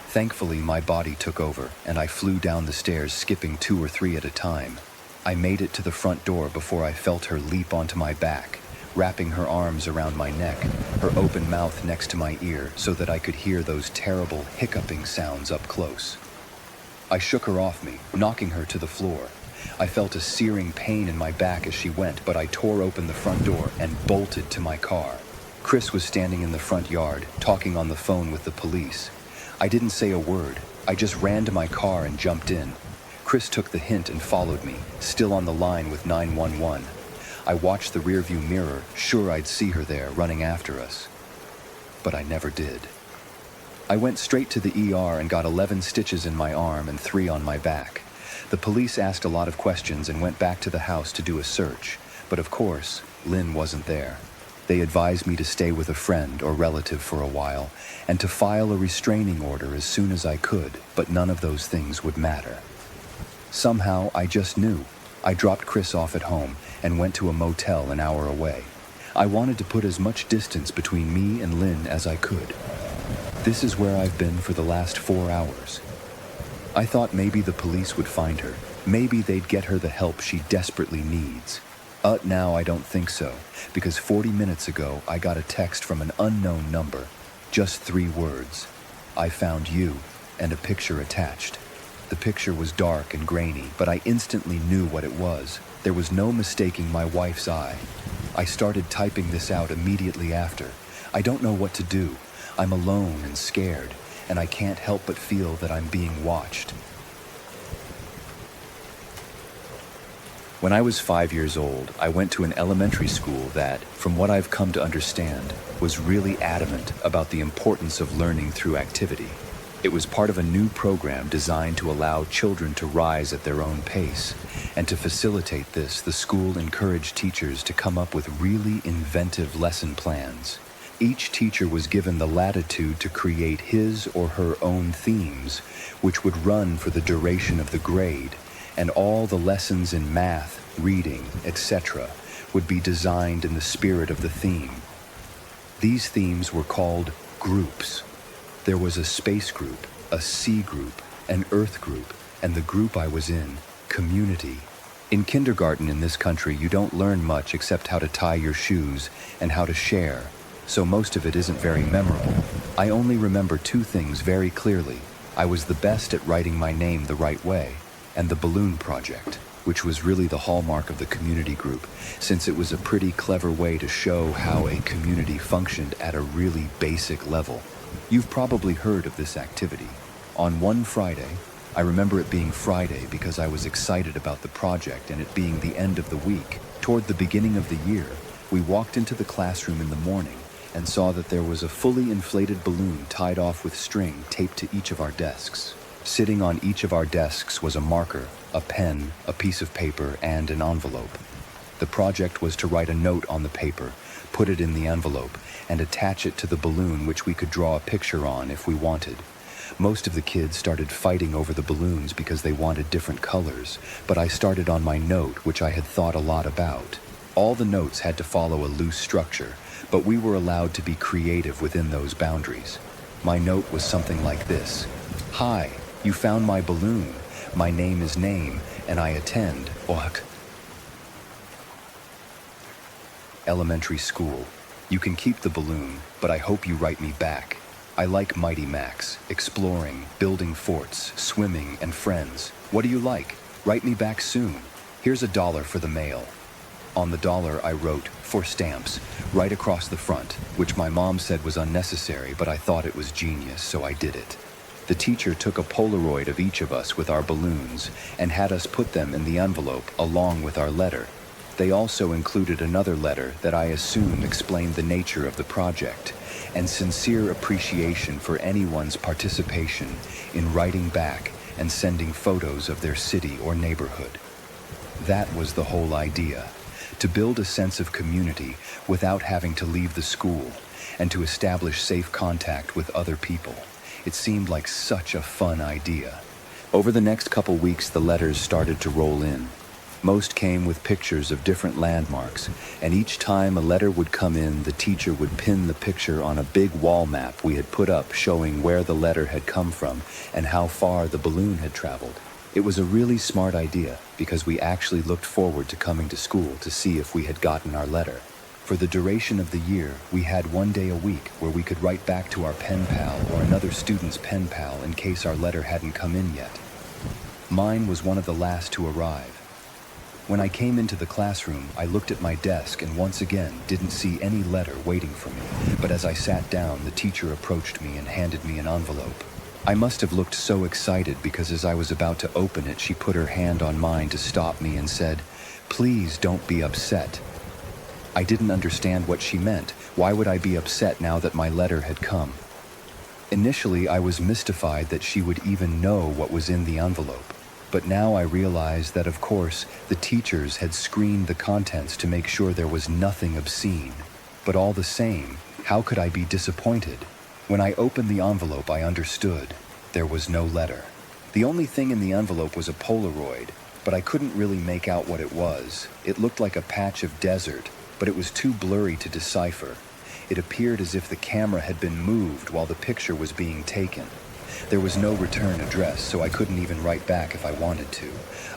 Thankfully, my body took over, and I flew down the stairs, skipping 2 or 3 at a time. I made it to the front door before I felt her leap onto my back, wrapping her arms around my neck, her open mouth next to my ear so that I could hear those terrible hiccuping sounds up close. I shook her off me, knocking her to the floor. I felt a searing pain in my back as she went, but I tore open the front door and bolted to my car. Chris was standing in the front yard, talking on the phone with the police. I didn't say a word. I just ran to my car and jumped in. Chris took the hint and followed me, still on the line with 911. I watched the rearview mirror, sure I'd see her there running after us. But I never did. I went straight to the ER and got 11 stitches in my arm and 3 on my back. The police asked a lot of questions and went back to the house to do a search. But of course, Lynn wasn't there. They advised me to stay with a friend or relative for a while and to file a restraining order as soon as I could, but none of those things would matter. Somehow, I just knew. I dropped Chris off at home and went to a motel an hour away. I wanted to put as much distance between me and Lynn as I could. This is where I've been for the last 4 hours. I thought maybe the police would find her. Maybe they'd get her the help she desperately needs. Now I don't think so, because 40 minutes ago I got a text from an unknown number. Just 3 words. I found you, and a picture attached. The picture was dark and grainy, but I instantly knew what it was. There was no mistaking my wife's eye. I started typing this out immediately after. I don't know what to do. I'm alone and scared, and I can't help but feel that I'm being watched. When I was 5 years old, I went to an elementary school that, from what I've come to understand, was really adamant about the importance of learning through activity. It was part of a new program designed to allow children to rise at their own pace, and to facilitate this, the school encouraged teachers to come up with really inventive lesson plans. Each teacher was given the latitude to create his or her own themes, which would run for the duration of the grade, and all the lessons in math, reading, etc. would be designed in the spirit of the theme. These themes were called groups. There was a space group, a sea group, an earth group, and the group I was in, community. In kindergarten in this country, you don't learn much except how to tie your shoes and how to share, so most of it isn't very memorable. I only remember 2 things very clearly. I was the best at writing my name the right way, and the balloon project, which was really the hallmark of the community group, since it was a pretty clever way to show how a community functioned at a really basic level. You've probably heard of this activity. On one Friday, I remember it being Friday because I was excited about the project and it being the end of the week. Toward the beginning of the year, we walked into the classroom in the morning and saw that there was a fully inflated balloon tied off with string taped to each of our desks. Sitting on each of our desks was a marker, a pen, a piece of paper, and an envelope. The project was to write a note on the paper, put it in the envelope, and attach it to the balloon, which we could draw a picture on if we wanted. Most of the kids started fighting over the balloons because they wanted different colors, but I started on my note, which I had thought a lot about. All the notes had to follow a loose structure, but we were allowed to be creative within those boundaries. My note was something like this: "Hi, you found my balloon. My name is Name, and I attend OHK Elementary School. You can keep the balloon, but I hope you write me back. I like Mighty Max, exploring, building forts, swimming, and friends. What do you like? Write me back soon. Here's $1 for the mail." On the dollar I wrote, "For stamps," right across the front, which my mom said was unnecessary, but I thought it was genius, so I did it. The teacher took a Polaroid of each of us with our balloons and had us put them in the envelope along with our letter. They also included another letter that I assume explained the nature of the project and sincere appreciation for anyone's participation in writing back and sending photos of their city or neighborhood. That was the whole idea, to build a sense of community without having to leave the school and to establish safe contact with other people. It seemed like such a fun idea. Over the next couple weeks, the letters started to roll in. Most came with pictures of different landmarks, and each time a letter would come in, the teacher would pin the picture on a big wall map we had put up showing where the letter had come from and how far the balloon had traveled. It was a really smart idea because we actually looked forward to coming to school to see if we had gotten our letter. For the duration of the year, we had 1 day a week where we could write back to our pen pal or another student's pen pal in case our letter hadn't come in yet. Mine was one of the last to arrive. When I came into the classroom, I looked at my desk and once again didn't see any letter waiting for me, but as I sat down, the teacher approached me and handed me an envelope. I must have looked so excited because as I was about to open it, she put her hand on mine to stop me and said, "Please don't be upset." I didn't understand what she meant. Why would I be upset now that my letter had come? Initially, I was mystified that she would even know what was in the envelope. But now I realized that, of course, the teachers had screened the contents to make sure there was nothing obscene. But all the same, how could I be disappointed? When I opened the envelope, I understood. There was no letter. The only thing in the envelope was a Polaroid, but I couldn't really make out what it was. It looked like a patch of desert, but it was too blurry to decipher. It appeared as if the camera had been moved while the picture was being taken. There was no return address, so I couldn't even write back if I wanted to.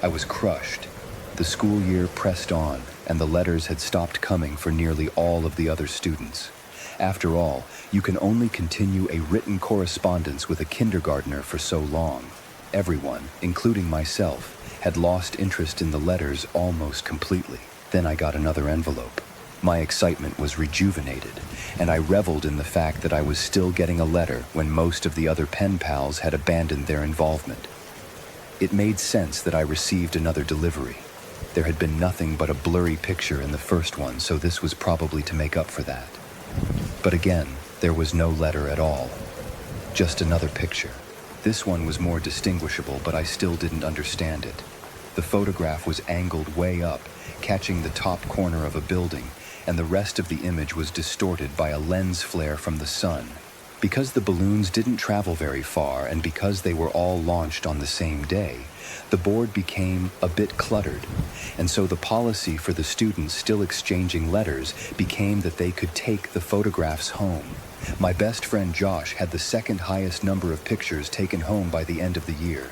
I was crushed. The school year pressed on, and the letters had stopped coming for nearly all of the other students. After all, you can only continue a written correspondence with a kindergartner for so long. Everyone, including myself, had lost interest in the letters almost completely. Then I got another envelope. My excitement was rejuvenated, and I reveled in the fact that I was still getting a letter when most of the other pen pals had abandoned their involvement. It made sense that I received another delivery. There had been nothing but a blurry picture in the first one, so this was probably to make up for that. But again, there was no letter at all. Just another picture. This one was more distinguishable, but I still didn't understand it. The photograph was angled way up, catching the top corner of a building, and the rest of the image was distorted by a lens flare from the sun. Because the balloons didn't travel very far, and because they were all launched on the same day, the board became a bit cluttered, and so the policy for the students still exchanging letters became that they could take the photographs home. My best friend Josh had the second highest number of pictures taken home by the end of the year.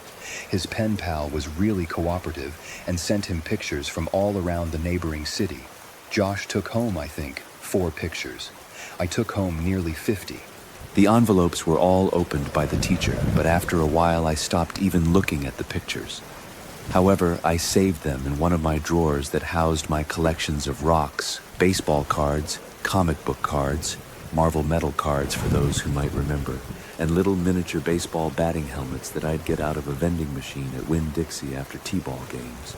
His pen pal was really cooperative and sent him pictures from all around the neighboring city. Josh took home, I think, 4 pictures. I took home nearly 50. The envelopes were all opened by the teacher, but after a while I stopped even looking at the pictures. However, I saved them in one of my drawers that housed my collections of rocks, baseball cards, comic book cards, Marvel metal cards for those who might remember, and little miniature baseball batting helmets that I'd get out of a vending machine at Winn-Dixie after t-ball games.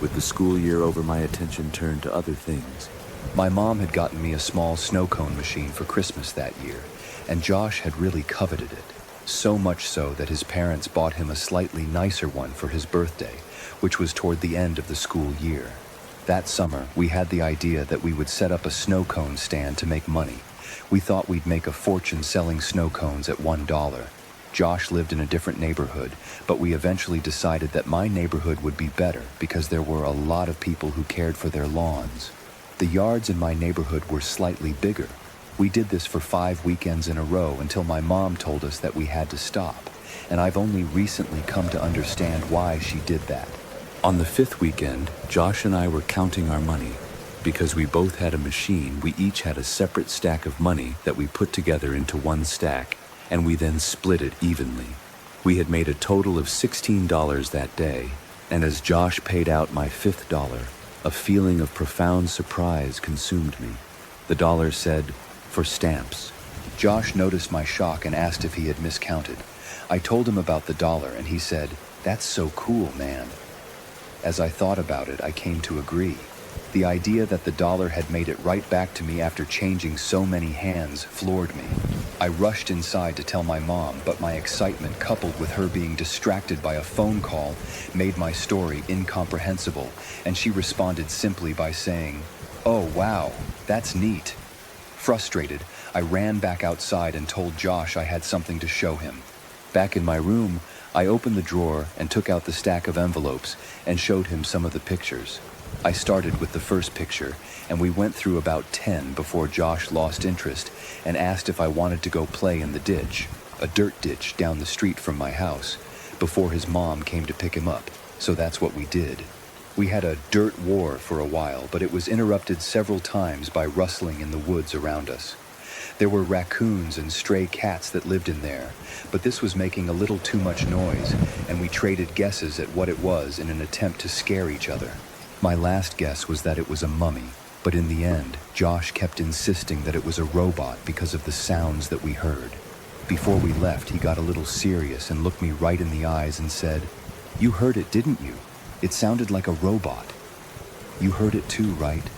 With the school year over, my attention turned to other things. My mom had gotten me a small snow cone machine for Christmas that year, and Josh had really coveted it. So much so that his parents bought him a slightly nicer one for his birthday, which was toward the end of the school year. That summer, we had the idea that we would set up a snow cone stand to make money. We thought we'd make a fortune selling snow cones at $1. Josh lived in a different neighborhood, but we eventually decided that my neighborhood would be better because there were a lot of people who cared for their lawns. The yards in my neighborhood were slightly bigger. We did this for 5 weekends in a row until my mom told us that we had to stop, and I've only recently come to understand why she did that. On the 5th weekend, Josh and I were counting our money. Because we both had a machine, we each had a separate stack of money that we put together into one stack, and we then split it evenly. We had made a total of $16 that day, and as Josh paid out my 5th dollar, a feeling of profound surprise consumed me. The dollar said, "For stamps." Josh noticed my shock and asked if he had miscounted. I told him about the dollar, and he said, "That's so cool, man." As I thought about it, I came to agree. The idea that the dollar had made it right back to me after changing so many hands floored me. I rushed inside to tell my mom, but my excitement, coupled with her being distracted by a phone call, made my story incomprehensible, and she responded simply by saying, "Oh wow, that's neat." Frustrated, I ran back outside and told Josh I had something to show him. Back in my room, I opened the drawer and took out the stack of envelopes and showed him some of the pictures. I started with the first picture, and we went through about 10 before Josh lost interest and asked if I wanted to go play in the ditch, a dirt ditch down the street from my house. before his mom came to pick him up, so that's what we did. We had a dirt war for a while, but it was interrupted several times by rustling in the woods around us. There were raccoons and stray cats that lived in there, but this was making a little too much noise, and we traded guesses at what it was in an attempt to scare each other. My last guess was that it was a mummy, but in the end, Josh kept insisting that it was a robot because of the sounds that we heard. Before we left, he got a little serious and looked me right in the eyes and said, "You heard it, didn't you? It sounded like a robot." "You heard it too, right?"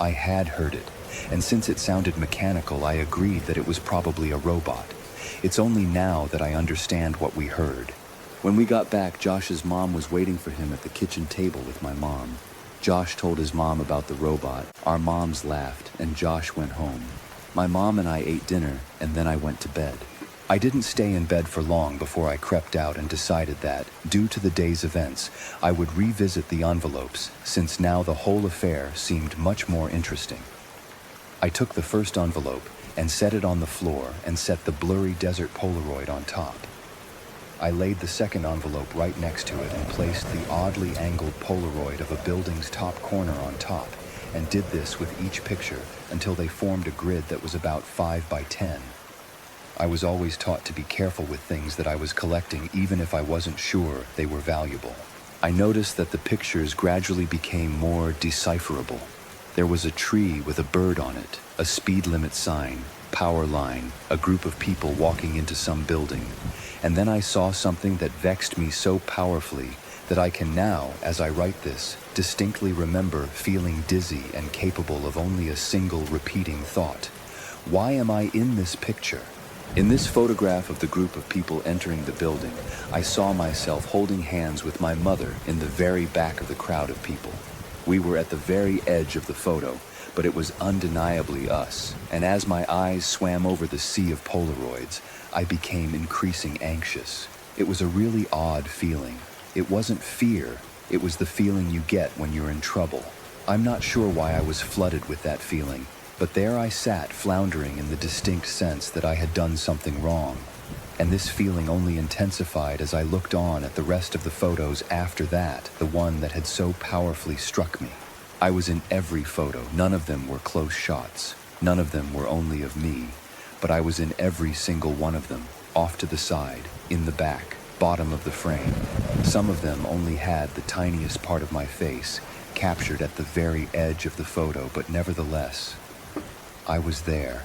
I had heard it, and since it sounded mechanical, I agreed that it was probably a robot. It's only now that I understand what we heard. When we got back, Josh's mom was waiting for him at the kitchen table with my mom. Josh told his mom about the robot. Our moms laughed, and Josh went home. My mom and I ate dinner, and then I went to bed. I didn't stay in bed for long before I crept out and decided that, due to the day's events, I would revisit the envelopes, since now the whole affair seemed much more interesting. I took the first envelope and set it on the floor and set the blurry desert Polaroid on top. I laid the second envelope right next to it and placed the oddly angled Polaroid of a building's top corner on top, and did this with each picture until they formed a grid that was about 5 by 10. I was always taught to be careful with things that I was collecting, even if I wasn't sure they were valuable. I noticed that the pictures gradually became more decipherable. There was a tree with a bird on it, a speed limit sign, power line, a group of people walking into some building, and then I saw something that vexed me so powerfully that I can now, as I write this, distinctly remember feeling dizzy and capable of only a single repeating thought. Why am I in this picture? In this photograph of the group of people entering the building, I saw myself holding hands with my mother in the very back of the crowd of people. We were at the very edge of the photo, but it was undeniably us, and as my eyes swam over the sea of Polaroids, I became increasing anxious. It was a really odd feeling. It wasn't fear, it was the feeling you get when you're in trouble. I'm not sure why I was flooded with that feeling, but there I sat floundering in the distinct sense that I had done something wrong. And this feeling only intensified as I looked on at the rest of the photos after that, the one that had so powerfully struck me. I was in every photo. None of them were close shots. None of them were only of me. But I was in every single one of them, off to the side, in the back, bottom of the frame. Some of them only had the tiniest part of my face, captured at the very edge of the photo, but nevertheless, I was there.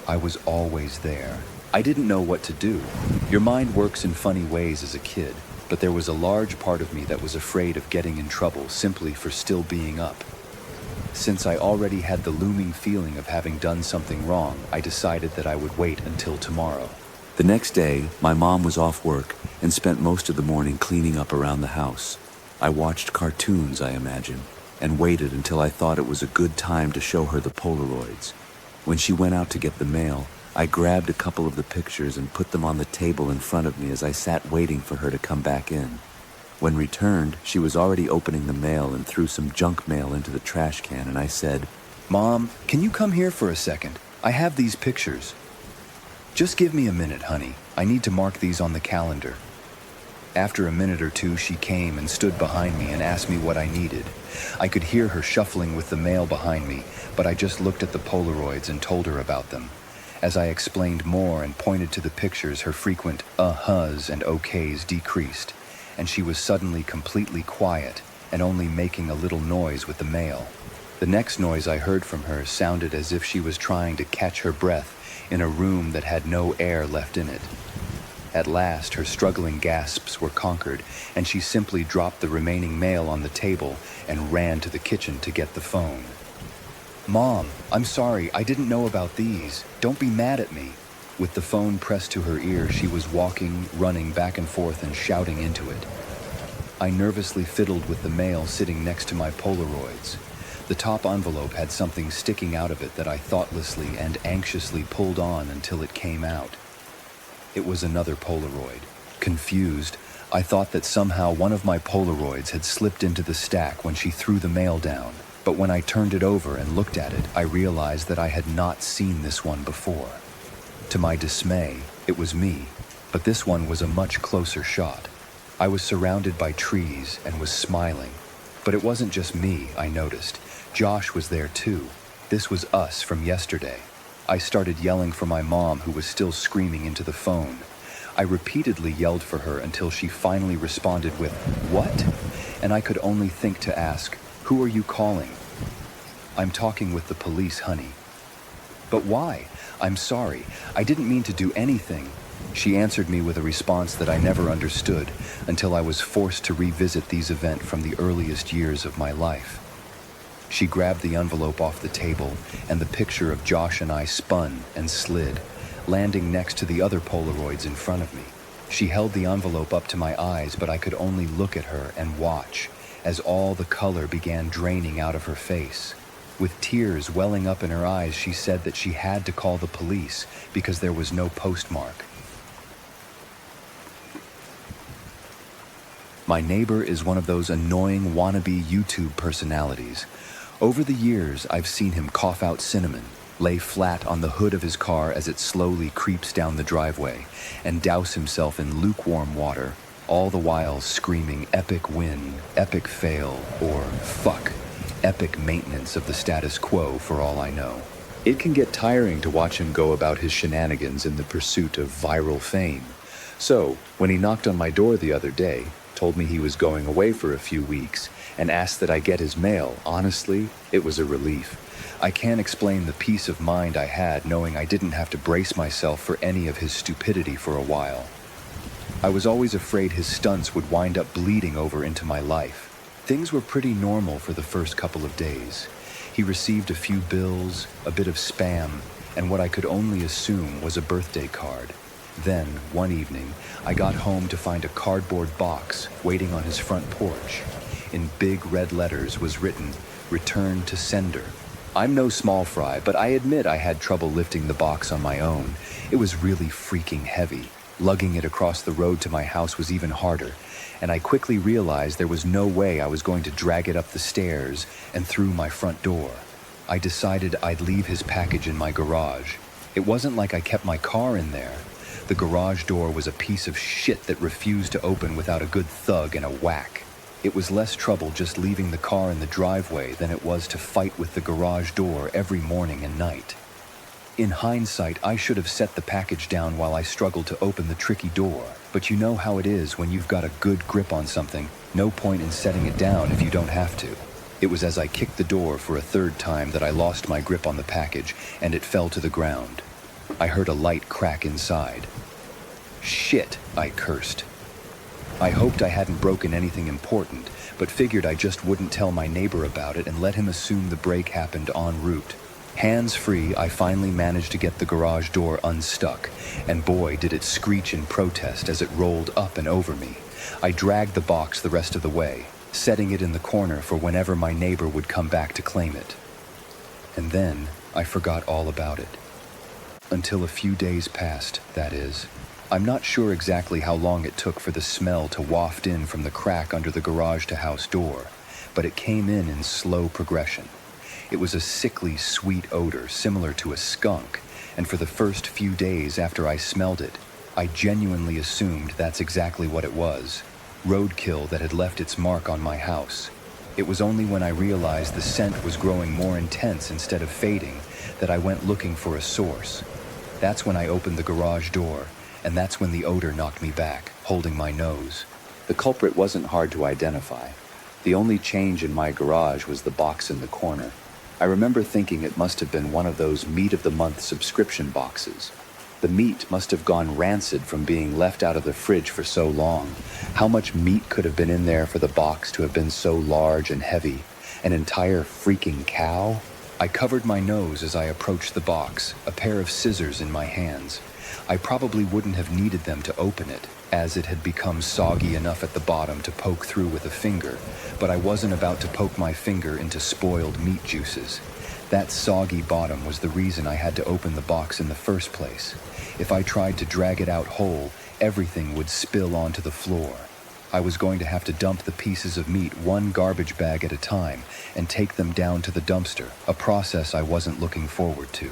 I was always there. I didn't know what to do. Your mind works in funny ways as a kid, but there was a large part of me that was afraid of getting in trouble simply for still being up. Since I already had the looming feeling of having done something wrong, I decided that I would wait until tomorrow. The next day, my mom was off work and spent most of the morning cleaning up around the house. I watched cartoons, I imagine, and waited until I thought it was a good time to show her the Polaroids. When she went out to get the mail, I grabbed a couple of the pictures and put them on the table in front of me as I sat waiting for her to come back in. When returned, she was already opening the mail and threw some junk mail into the trash can, and I said, "Mom, can you come here for a second? I have these pictures." "Just give me a minute, honey. I need to mark these on the calendar." After a minute or two, she came and stood behind me and asked me what I needed. I could hear her shuffling with the mail behind me, but I just looked at the Polaroids and told her about them. As I explained more and pointed to the pictures, her frequent uh-hus and okays decreased, and she was suddenly completely quiet and only making a little noise with the mail. The next noise I heard from her sounded as if she was trying to catch her breath in a room that had no air left in it. At last, her struggling gasps were conquered, and she simply dropped the remaining mail on the table and ran to the kitchen to get the phone. "Mom, I'm sorry, I didn't know about these. Don't be mad at me." With the phone pressed to her ear, she was walking, running back and forth and shouting into it. I nervously fiddled with the mail sitting next to my Polaroids. The top envelope had something sticking out of it that I thoughtlessly and anxiously pulled on until it came out. It was another Polaroid. Confused, I thought that somehow one of my Polaroids had slipped into the stack when she threw the mail down. But when I turned it over and looked at it, I realized that I had not seen this one before. To my dismay, it was me. But this one was a much closer shot. I was surrounded by trees and was smiling. But it wasn't just me, I noticed. Josh was there too. This was us from yesterday. I started yelling for my mom, who was still screaming into the phone. I repeatedly yelled for her until she finally responded with, "What?" And I could only think to ask, "Who are you calling?" "I'm talking with the police, honey." "But why?" "I'm sorry. I didn't mean to do anything." She answered me with a response that I never understood until I was forced to revisit these events from the earliest years of my life. She grabbed the envelope off the table, and the picture of Josh and I spun and slid, landing next to the other Polaroids in front of me. She held the envelope up to my eyes, but I could only look at her and watch as all the color began draining out of her face. With tears welling up in her eyes, she said that she had to call the police because there was no postmark. My neighbor is one of those annoying wannabe YouTube personalities. Over the years, I've seen him cough out cinnamon, lay flat on the hood of his car as it slowly creeps down the driveway, and douse himself in lukewarm water, all the while screaming epic win, epic fail, or fuck, epic maintenance of the status quo for all I know. It can get tiring to watch him go about his shenanigans in the pursuit of viral fame. So, when he knocked on my door the other day, told me he was going away for a few weeks, and asked that I get his mail, honestly, it was a relief. I can't explain the peace of mind I had knowing I didn't have to brace myself for any of his stupidity for a while. I was always afraid his stunts would wind up bleeding over into my life. Things were pretty normal for the first couple of days. He received a few bills, a bit of spam, and what I could only assume was a birthday card. Then, one evening, I got home to find a cardboard box waiting on his front porch. In big red letters was written, "Return to sender." I'm no small fry, but I admit I had trouble lifting the box on my own. It was really freaking heavy. Lugging it across the road to my house was even harder, and I quickly realized there was no way I was going to drag it up the stairs and through my front door. I decided I'd leave his package in my garage. It wasn't like I kept my car in there. The garage door was a piece of shit that refused to open without a good thug and a whack. It was less trouble just leaving the car in the driveway than it was to fight with the garage door every morning and night. In hindsight, I should have set the package down while I struggled to open the tricky door, but you know how it is when you've got a good grip on something, no point in setting it down if you don't have to. It was as I kicked the door for a third time that I lost my grip on the package and it fell to the ground. I heard a light crack inside. "Shit," I cursed. I hoped I hadn't broken anything important, but figured I just wouldn't tell my neighbor about it and let him assume the break happened en route. Hands-free, I finally managed to get the garage door unstuck, and boy did it screech in protest as it rolled up and over me. I dragged the box the rest of the way, setting it in the corner for whenever my neighbor would come back to claim it. And then I forgot all about it. Until a few days passed, that is. I'm not sure exactly how long it took for the smell to waft in from the crack under the garage-to-house door, but it came in slow progression. It was a sickly, sweet odor similar to a skunk, and for the first few days after I smelled it, I genuinely assumed that's exactly what it was. Roadkill that had left its mark on my house. It was only when I realized the scent was growing more intense instead of fading that I went looking for a source. That's when I opened the garage door, and that's when the odor knocked me back, holding my nose. The culprit wasn't hard to identify. The only change in my garage was the box in the corner. I remember thinking it must have been one of those meat-of-the-month subscription boxes. The meat must have gone rancid from being left out of the fridge for so long. How much meat could have been in there for the box to have been so large and heavy? An entire freaking cow? I covered my nose as I approached the box, a pair of scissors in my hands. I probably wouldn't have needed them to open it, as it had become soggy enough at the bottom to poke through with a finger, but I wasn't about to poke my finger into spoiled meat juices. That soggy bottom was the reason I had to open the box in the first place. If I tried to drag it out whole, everything would spill onto the floor. I was going to have to dump the pieces of meat one garbage bag at a time and take them down to the dumpster, a process I wasn't looking forward to.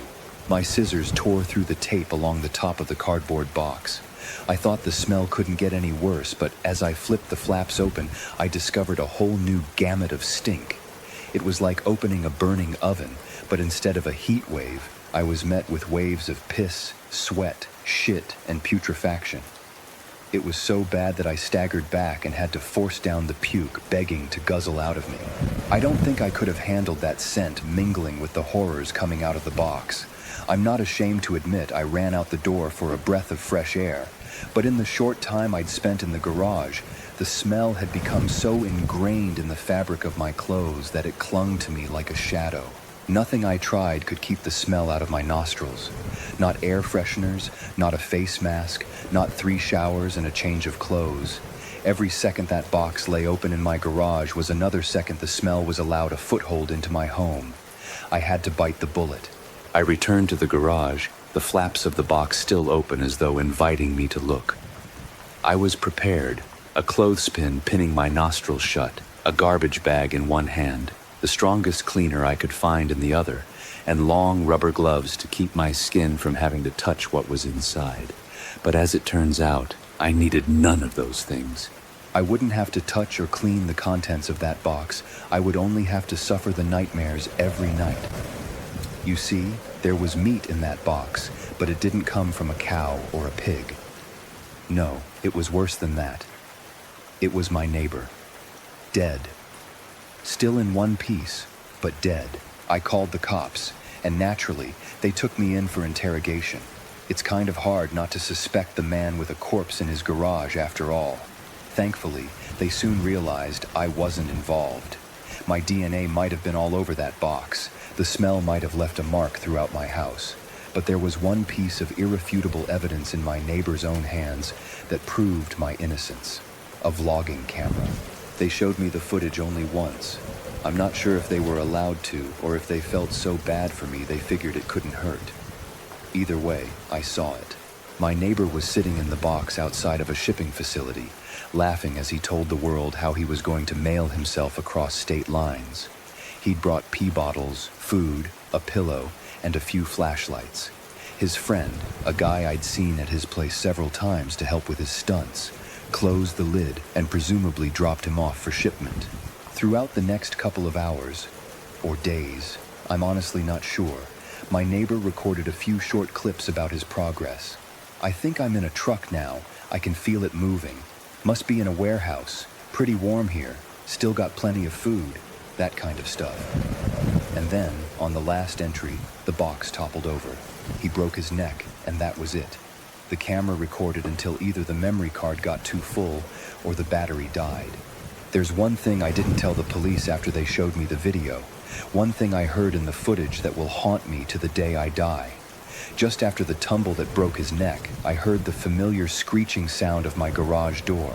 My scissors tore through the tape along the top of the cardboard box. I thought the smell couldn't get any worse, but as I flipped the flaps open, I discovered a whole new gamut of stink. It was like opening a burning oven, but instead of a heat wave, I was met with waves of piss, sweat, shit, and putrefaction. It was so bad that I staggered back and had to force down the puke, begging to guzzle out of me. I don't think I could have handled that scent mingling with the horrors coming out of the box. I'm not ashamed to admit I ran out the door for a breath of fresh air, but in the short time I'd spent in the garage, the smell had become so ingrained in the fabric of my clothes that it clung to me like a shadow. Nothing I tried could keep the smell out of my nostrils. Not air fresheners, not a face mask, not 3 showers and a change of clothes. Every second that box lay open in my garage was another second the smell was allowed a foothold into my home. I had to bite the bullet. I returned to the garage, the flaps of the box still open as though inviting me to look. I was prepared, a clothespin pinning my nostrils shut, a garbage bag in one hand, the strongest cleaner I could find in the other, and long rubber gloves to keep my skin from having to touch what was inside. But as it turns out, I needed none of those things. I wouldn't have to touch or clean the contents of that box. I would only have to suffer the nightmares every night. You see, there was meat in that box, but it didn't come from a cow or a pig. No, it was worse than that. It was my neighbor. Dead. Still in one piece, but dead. I called the cops, and naturally, they took me in for interrogation. It's kind of hard not to suspect the man with a corpse in his garage after all. Thankfully, they soon realized I wasn't involved. My DNA might have been all over that box. The smell might have left a mark throughout my house. But there was one piece of irrefutable evidence in my neighbor's own hands that proved my innocence. A vlogging camera. They showed me the footage only once. I'm not sure if they were allowed to, or if they felt so bad for me they figured it couldn't hurt. Either way, I saw it. My neighbor was sitting in the box outside of a shipping facility, laughing as he told the world how he was going to mail himself across state lines. He'd brought pee bottles, food, a pillow, and a few flashlights. His friend, a guy I'd seen at his place several times to help with his stunts, closed the lid and presumably dropped him off for shipment. Throughout the next couple of hours, or days, I'm honestly not sure, my neighbor recorded a few short clips about his progress. I think I'm in a truck now. I can feel it moving. Must be in a warehouse. Pretty warm here. Still got plenty of food. That kind of stuff. And then, on the last entry, the box toppled over. He broke his neck, and that was it. The camera recorded until either the memory card got too full or the battery died. There's one thing I didn't tell the police after they showed me the video. One thing I heard in the footage that will haunt me to the day I die. Just after the tumble that broke his neck, I heard the familiar screeching sound of my garage door.